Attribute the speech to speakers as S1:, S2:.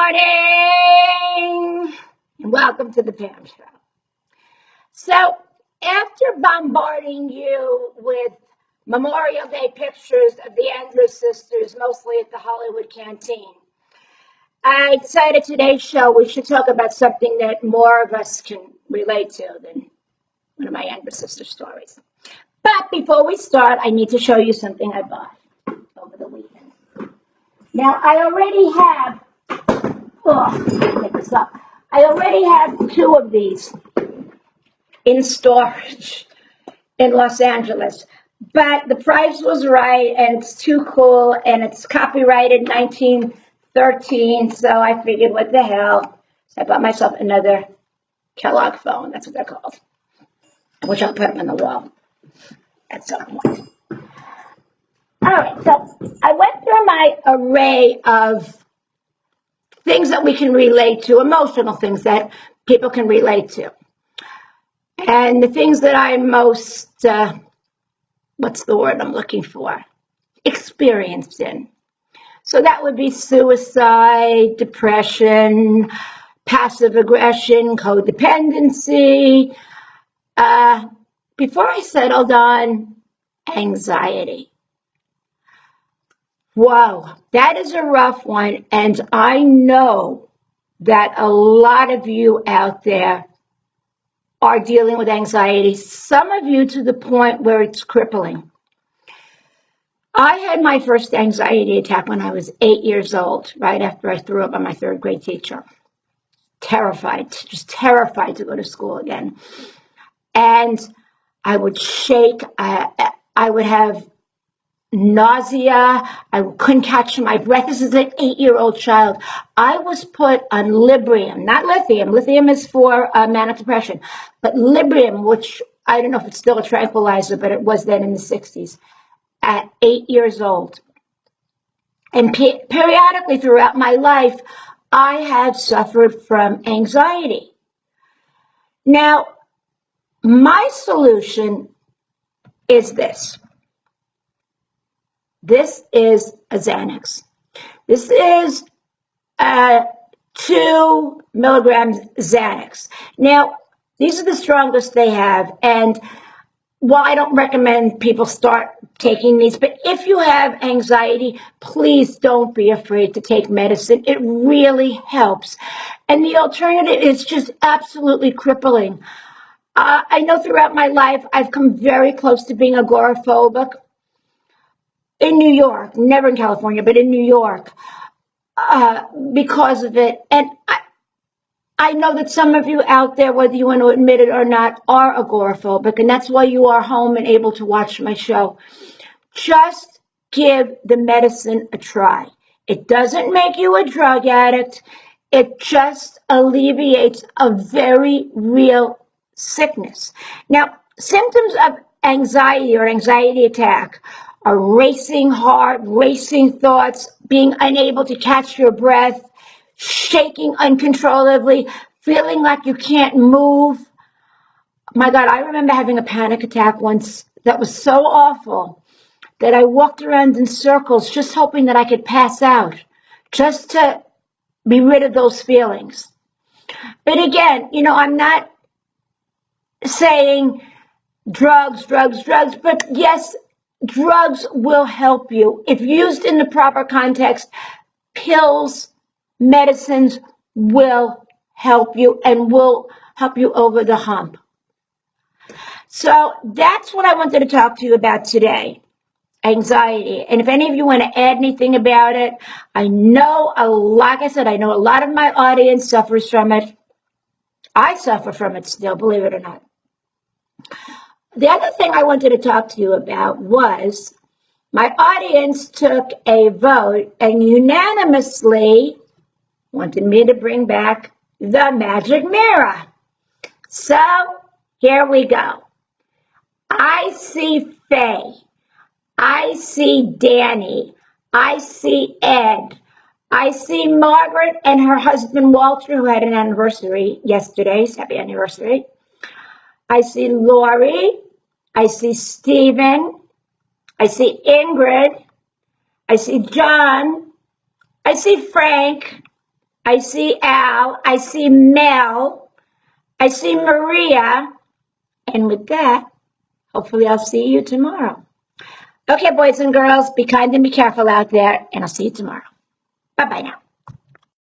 S1: morning, and welcome to the Pam Show. So, after bombarding you with Memorial Day pictures of the Andrews sisters, mostly at the Hollywood Canteen, I decided today's show we should talk about something that more of us can relate to than one of my Andrews sister stories. But before we start, I need to show you something I bought over the weekend. Now, I already have pick this up. I already have 2 of these in storage in Los Angeles, but the price was right, and it's too cool, and it's copyrighted 1913, so I figured, what the hell? So I bought myself another Kellogg phone. That's what they're called, which I'll put them on the wall at some point. All right, so I went through my array of things that we can relate to, emotional things that people can relate to. And the things that I'm most, what's the word I'm looking for? Experienced in. So that would be suicide, depression, passive aggression, codependency. Before I settled on anxiety. Whoa, that is a rough one, and I know that a lot of you out there are dealing with anxiety, some of you to the point where it's crippling. I had my first anxiety attack when I was 8 years old, right after I threw up on my 3rd grade teacher. Terrified, just terrified to go to school again. And I would shake, I would have nausea. I couldn't catch my breath. This is an 8-year-old child. I was put on Librium, not lithium. Lithium is for manic depression, but Librium, which I don't know if it's still a tranquilizer, but it was then in the 60s, at 8 years old. And periodically throughout my life, I have suffered from anxiety. Now, my solution is this. This is a Xanax. This is 2 milligrams Xanax. Now, these are the strongest they have. And while I don't recommend people start taking these, but if you have anxiety, please don't be afraid to take medicine. It really helps. And the alternative is just absolutely crippling. I know throughout my life, I've come very close to being agoraphobic. In New York, never in California, but in New York, because of it. And I know that some of you out there, whether you want to admit it or not, are agoraphobic, and that's why you are home and able to watch my show. Just give the medicine a try. It doesn't make you a drug addict. It just alleviates a very real sickness. Now, symptoms of anxiety or anxiety attack are racing heart, racing thoughts, being unable to catch your breath, shaking uncontrollably, feeling like you can't move. My God, I remember having a panic attack once that was so awful that I walked around in circles just hoping that I could pass out, just to be rid of those feelings. But again, I'm not saying drugs, but yes, drugs will help you. If used in the proper context, pills, medicines will help you and will help you over the hump. So that's what I wanted to talk to you about today, anxiety. And if any of you want to add anything about it, I know a lot of my audience suffers from it. I suffer from it still, believe it or not. The other thing I wanted to talk to you about was my audience took a vote and unanimously wanted me to bring back the magic mirror. So here we go. I see Faye. I see Danny. I see Ed. I see Margaret and her husband Walter, who had an anniversary yesterday. Happy anniversary. I see Lori. I see Stephen. I see Ingrid. I see John. I see Frank. I see Al. I see Mel. I see Maria. And with that, hopefully I'll see you tomorrow. Okay, boys and girls, be kind and be careful out there, and I'll see you tomorrow. Bye-bye now.